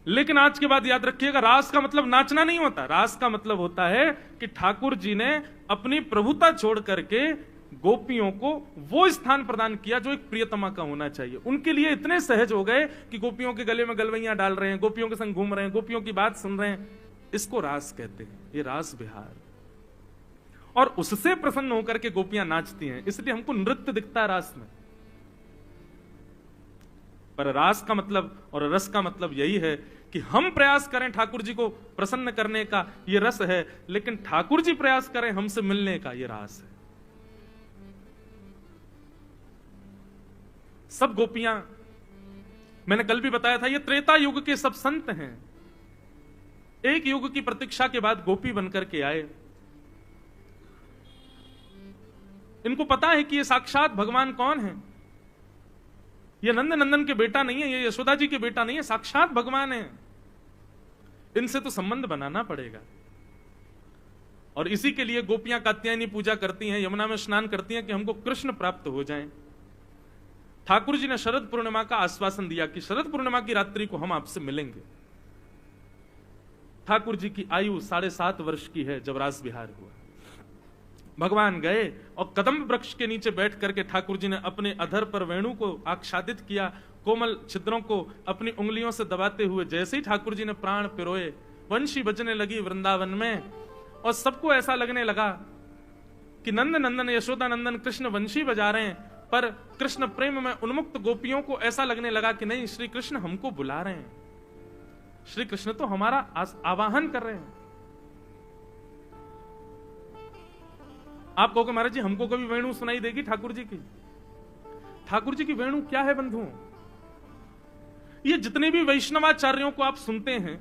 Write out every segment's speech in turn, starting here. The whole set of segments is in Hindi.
लेकिन आज के बाद याद रखिएगा, रास का मतलब नाचना नहीं होता। रास का मतलब होता है कि ठाकुर जी ने अपनी प्रभुता छोड़ करके गोपियों को वो स्थान प्रदान किया जो एक प्रियतमा का होना चाहिए। उनके लिए इतने सहज हो गए कि गोपियों के गले में गलवैयां डाल रहे हैं, गोपियों के संग घूम रहे हैं, गोपियों की बात सुन रहे हैं। इसको रास कहते हैं, ये रास विहार। और उससे प्रसन्न होकर के गोपियां नाचती हैं, इसलिए हमको नृत्य दिखता है रास में। पर रास का मतलब और रस का मतलब यही है कि हम प्रयास करें ठाकुर जी को प्रसन्न करने का, ये रस है, लेकिन ठाकुर जी प्रयास करें हमसे मिलने का, ये रास है। सब गोपियां, मैंने कल भी बताया था, ये त्रेता युग के सब संत हैं। एक युग की प्रतीक्षा के बाद गोपी बनकर के आए। इनको पता है कि ये साक्षात भगवान कौन है। ये नंद नंदन के बेटा नहीं है, ये यशोदा जी के बेटा नहीं है, साक्षात भगवान है। इनसे तो संबंध बनाना पड़ेगा। और इसी के लिए गोपियां कात्यायनी पूजा करती हैं, यमुना में स्नान करती हैं कि हमको कृष्ण प्राप्त हो जाएं। ठाकुर जी ने शरद पूर्णिमा का आश्वासन दिया कि शरद पूर्णिमा की रात्रि को हम आपसे मिलेंगे। ठाकुर जी की आयु 7.5 वर्ष की है जब रास विहार हुआ। भगवान गए और कदम्ब वृक्ष के नीचे बैठ करके ठाकुर जी ने अपने अधर पर वेणु को आच्छादित किया, कोमल छिद्रों को अपनी उंगलियों से दबाते हुए। जैसे ही ठाकुर जी ने प्राण पिरोए, वंशी बजने लगी वृंदावन में, और सबको ऐसा लगने लगा कि नंद नंदन यशोदा नंदन कृष्ण वंशी बजा रहे हैं। पर कृष्ण प्रेम में उन्मुक्त गोपियों को ऐसा लगने लगा कि नहीं, श्री कृष्ण हमको बुला रहे हैं, श्री कृष्ण तो हमारा आवाहन कर रहे हैं। आप कहोगे महाराज जी हमको कभी वेणु सुनाई देगी ठाकुर जी की? ठाकुर जी की वेणु क्या है बंधुओं? ये जितने भी वैष्णवाचार्यों को आप सुनते हैं,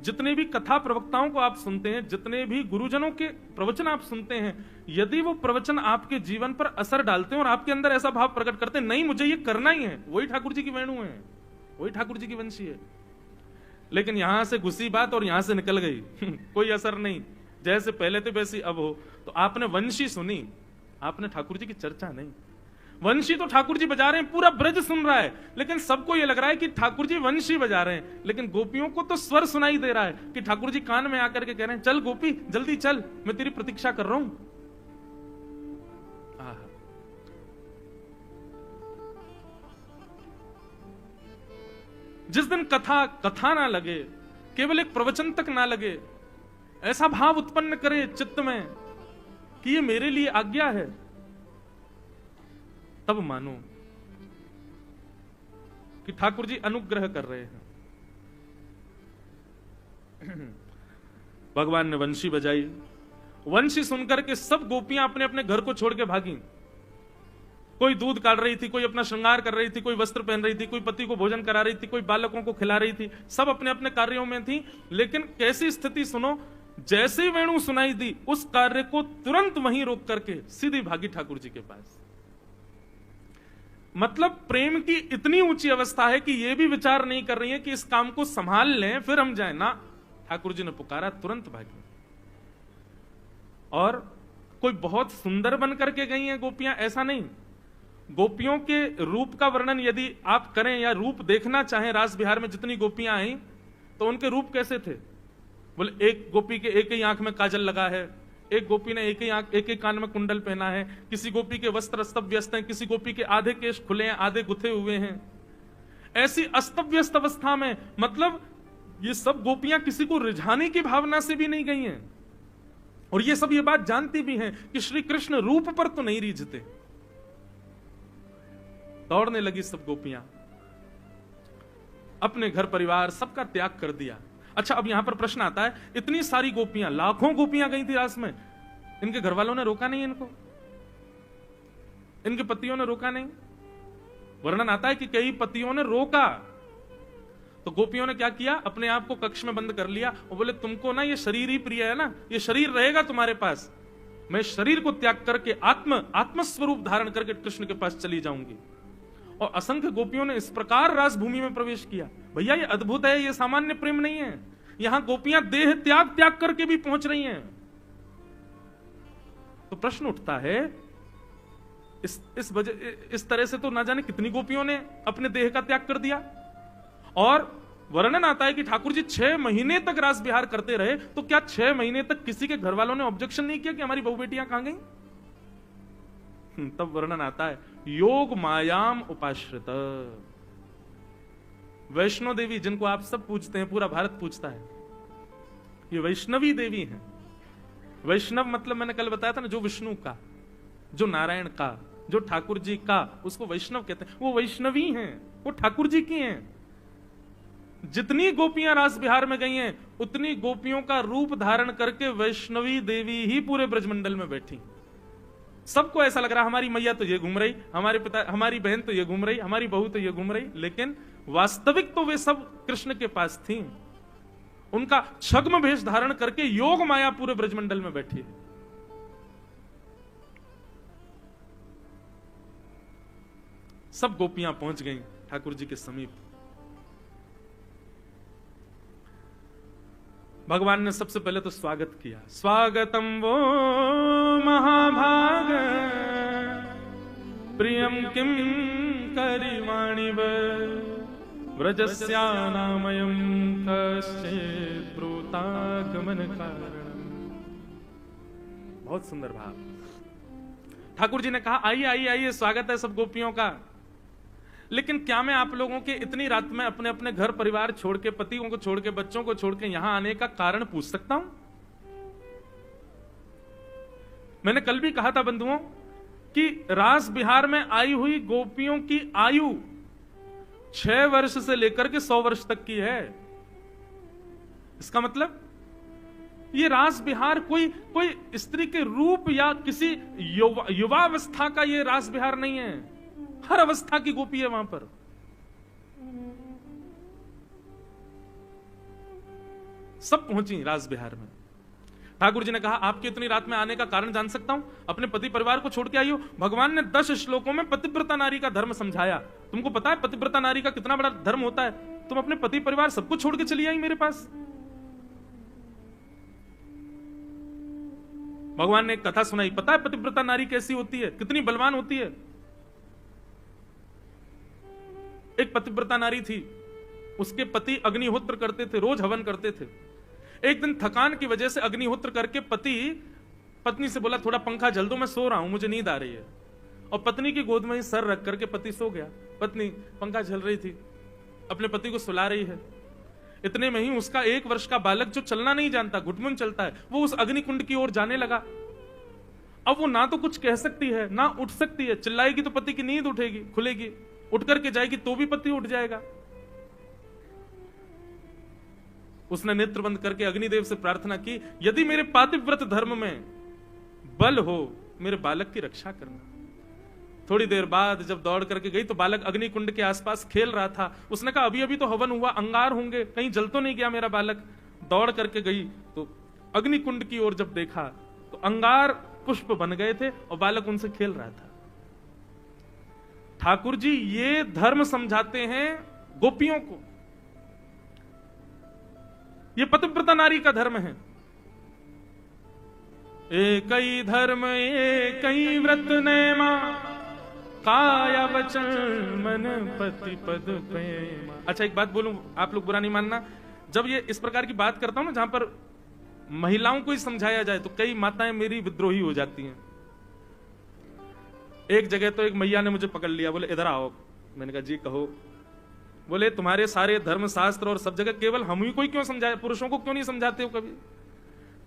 जितने भी कथा प्रवक्ताओं को आप सुनते हैं, जितने भी गुरुजनों के प्रवचन आप सुनते हैं, यदि वो प्रवचन आपके जीवन पर असर डालते हैं और आपके अंदर ऐसा भाव प्रकट करते हैं, नहीं मुझे ये करना ही है, वही ठाकुर जी की वेणु है, वही ठाकुर जी की वंशी है। लेकिन यहां से घुसी बात और यहां से निकल गई कोई असर नहीं, जैसे पहले थे वैसी अब हो। तो आपने वंशी सुनी, आपने ठाकुर जी की चर्चा नहीं। वंशी तो ठाकुर जी बजा रहे हैं, पूरा ब्रज सुन रहा है, लेकिन सबको यह लग रहा है कि ठाकुर जी वंशी बजा रहे हैं। लेकिन गोपियों को तो स्वर सुनाई दे रहा है कि ठाकुर जी कान में आकर के कह रहे हैं, चल गोपी जल्दी चल, मैं तेरी प्रतीक्षा कर रहा हूं। जिस दिन कथा ना लगे, केवल एक प्रवचन तक ना लगे, ऐसा भाव उत्पन्न करे चित्त में कि ये मेरे लिए आज्ञा है, तब मानो कि ठाकुर जी अनुग्रह कर रहे हैं। भगवान ने वंशी बजाई। वंशी सुनकर के सब गोपियां अपने अपने घर को छोड़ के भागी। कोई दूध काट रही थी, कोई अपना श्रृंगार कर रही थी, कोई वस्त्र पहन रही थी, कोई पति को भोजन करा रही थी, कोई बालकों को खिला रही थी, सब अपने अपने कार्यों में थी। लेकिन कैसी स्थिति सुनो, जैसे ही वेणु सुनाई दी, उस कार्य को तुरंत वहीं रोक करके सीधी भागी ठाकुर जी के पास। मतलब प्रेम की इतनी ऊंची अवस्था है कि यह भी विचार नहीं कर रही है कि इस काम को संभाल लें फिर हम जाएं ना, ठाकुर जी ने पुकारा, तुरंत भागी। और कोई बहुत सुंदर बन करके गई हैं गोपियां, ऐसा नहीं। गोपियों के रूप का वर्णन यदि आप करें या रूप देखना चाहें, रास बिहार में जितनी गोपियां आई तो उनके रूप कैसे थे? बोले एक गोपी के एक ही आंख में काजल लगा है, एक गोपी ने एक ही कान में कुंडल पहना है, किसी गोपी के वस्त्र अस्त व्यस्त हैं, किसी गोपी के आधे केश खुले हैं, आधे गुथे हुए हैं। ऐसी अस्त व्यस्त अवस्था में, मतलब ये सब गोपियां किसी को रिझाने की भावना से भी नहीं गई हैं, और ये सब ये बात जानती भी हैं कि श्री कृष्ण रूप पर तो नहीं रीझते। दौड़ने लगी सब गोपियां, अपने घर परिवार सबका त्याग कर दिया। अच्छा, अब यहां पर प्रश्न आता है, इतनी सारी गोपियां, लाखों गोपियां गई थी रास में, इनके घर वालों ने रोका नहीं इनको? इनके पतियों ने रोका नहीं? वर्णन आता है कि कई पतियों ने रोका, तो गोपियों ने क्या किया, अपने आप को कक्ष में बंद कर लिया और बोले तुमको ना ये शरीर ही प्रिय है ना, ये शरीर रहेगा तुम्हारे पास, मैं शरीर को त्याग करके आत्मस्वरूप धारण करके कृष्ण के पास चली जाऊंगी। और असंख्य गोपियों ने इस प्रकार रास भूमि में प्रवेश किया। भैया ये अद्भुत है, ये सामान्य प्रेम नहीं है। यहां गोपियां देह त्याग करके भी पहुंच रही हैं। तो प्रश्न उठता है, इस तरह से तो ना जाने कितनी गोपियों ने अपने देह का त्याग कर दिया। और वर्णन आता है कि ठाकुर जी 6 महीने तक रास विहार करते रहे, तो क्या 6 महीने तक किसी के घर वालों ने ऑब्जेक्शन नहीं किया कि हमारी बहू बेटियां कहां गई? तब वर्णन आता है योग मायाम उपाश्रित। वैष्णो देवी जिनको आप सब पूजते हैं, पूरा भारत पूजता है, ये वैष्णवी देवी हैं। वैष्णव मतलब मैंने कल बताया था ना, जो विष्णु का, जो नारायण का, जो ठाकुर जी का, उसको वैष्णव कहते हैं। वो वैष्णवी हैं, वो ठाकुर जी की हैं। जितनी गोपियां रास विहार में गई हैं, उतनी गोपियों का रूप धारण करके वैष्णवी देवी ही पूरे ब्रजमंडल में बैठी। सबको ऐसा लग रहा हमारी मैया तो ये घूम रही, हमारे पिता, हमारी बहन तो ये घूम रही, हमारी बहू तो ये घूम रही, लेकिन वास्तविक तो वे सब कृष्ण के पास थी। उनका छद्म भेष धारण करके योग माया पूरे ब्रजमंडल में बैठी है। सब गोपियां पहुंच गईं ठाकुर जी के समीप। भगवान ने सबसे पहले तो स्वागत किया। स्वागतम वो महाभाग प्रियम किम करिवाणि व्रजस्यानामयं कश्चित् ब्रूतागमन कारणम्। बहुत सुंदर भाव। ठाकुर जी ने कहा आइए आइए आइए, स्वागत है सब गोपियों का। लेकिन क्या मैं आप लोगों के इतनी रात में अपने अपने घर परिवार छोड़ के, पतियों को छोड़ के, बच्चों को छोड़ के यहां आने का कारण पूछ सकता हूं? मैंने कल भी कहा था बंधुओं कि रास बिहार में आई हुई गोपियों की आयु 6 वर्ष से लेकर के 100 वर्ष तक की है। इसका मतलब ये रास बिहार कोई स्त्री के रूप या किसी युवावस्था का ये रास बिहार नहीं है। हर अवस्था की गोपी है वहां पर। सब पहुंची रास बिहार में। ठाकुर जी ने कहा आपकी इतनी रात में आने का कारण जान सकता हूं? अपने पति परिवार को छोड़ के आई हो। भगवान ने 10 श्लोकों में पतिव्रता नारी का धर्म समझाया। तुमको पता है पतिव्रता नारी का कितना बड़ा धर्म होता है? तुम अपने पति परिवार सबको छोड़ के चली आई मेरे पास। भगवान ने एक कथा सुनाई। पता है पतिव्रता नारी कैसी होती है, कितनी बलवान होती है? एक पतिव्रता नारी थी, उसके पति अग्निहोत्र करते थे, रोज हवन करते थे। एक दिन थकान की वजह से अग्निहोत्र करके पति पत्नी से बोला थोड़ा पंखा जल दो, मैं सो रहा हूं, मुझे नींद आ रही है। और पत्नी की गोद में ही सर रख करके पति सो गया। पत्नी पंखा झल रही थी, अपने पति को सुला रही है। इतने में ही उसका 1 वर्ष का बालक जो चलना नहीं जानता, घुटमुन चलता है, वो उस अग्निकुंड की ओर जाने लगा। अब वो ना तो कुछ कह सकती है ना उठ सकती है। चिल्लाएगी तो पति की नींद उठेगी, खुलेगी, उठ करके जाएगी तो भी पति उठ जाएगा। उसने नेत्र बंद करके अग्निदेव से प्रार्थना की, यदि मेरे पातिव्रत धर्म में बल हो, मेरे बालक की रक्षा करना। थोड़ी देर बाद जब दौड़ करके गई तो बालक अग्निकुंड के आसपास खेल रहा था। उसने कहा अभी अभी तो हवन हुआ, अंगार होंगे, कहीं जल तो नहीं गया मेरा बालक। दौड़ करके गई तो अग्निकुंड की ओर जब देखा तो अंगार पुष्प बन गए थे और बालक उनसे खेल रहा था। ठाकुर जी ये धर्म समझाते हैं गोपियों को। ये पतिव्रता नारी का धर्म है। एक ही धर्म एक ही व्रत नेमा, काया वचन मन पति पद प्रेम। अच्छा एक बात बोलूं, आप लोग बुरा नहीं मानना। जब ये इस प्रकार की बात करता हूं ना, जहां पर महिलाओं को ही समझाया जाए, तो कई माताएं मेरी विद्रोही हो जाती हैं। एक जगह तो एक मैया ने मुझे पकड़ लिया, बोले इधर आओ। मैंने कहा जी कहो। बोले तुम्हारे सारे धर्म शास्त्र और सब जगह केवल हम ही कोई क्यों समझाए, पुरुषों को क्यों नहीं समझाते हो कभी?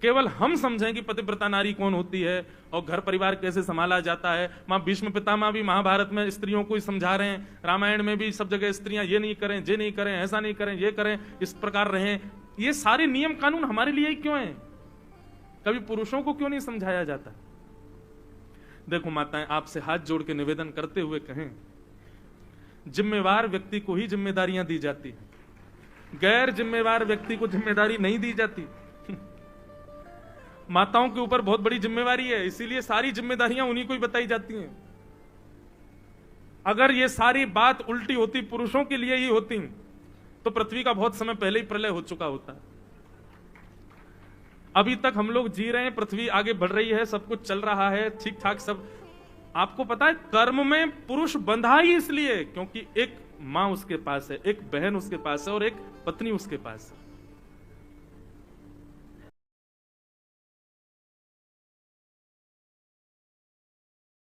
केवल हम समझें कि पतिव्रता नारी कौन होती है और घर परिवार कैसे संभाला जाता है। मां भीष्म पितामह भी महाभारत में स्त्रियों को ही समझा रहे हैं, रामायण में भी सब जगह स्त्रियां ये नहीं करें, ये नहीं करें, ऐसा नहीं करें, ये करें, इस प्रकार रहें। ये सारे नियम कानून हमारे लिए ही क्यों हैं? कभी पुरुषों को क्यों नहीं समझाया जाता? देखो माताएं, आपसे हाथ जोड़ के निवेदन करते हुए कहें, जिम्मेवार व्यक्ति को ही जिम्मेदारियां दी जाती है, गैर जिम्मेवार व्यक्ति को जिम्मेदारी नहीं दी जाती। माताओं के ऊपर बहुत बड़ी जिम्मेवारी है, इसीलिए सारी जिम्मेदारियां उन्हीं को ही बताई जाती हैं। अगर ये सारी बात उल्टी होती, पुरुषों के लिए ही होती, तो पृथ्वी का बहुत समय पहले ही प्रलय हो चुका होता। अभी तक हम लोग जी रहे हैं, पृथ्वी आगे बढ़ रही है, सब कुछ चल रहा है ठीक ठाक सब। आपको पता है कर्म में पुरुष बंधा ही इसलिए क्योंकि एक माँ उसके पास है, एक बहन उसके पास है और एक पत्नी उसके पास है।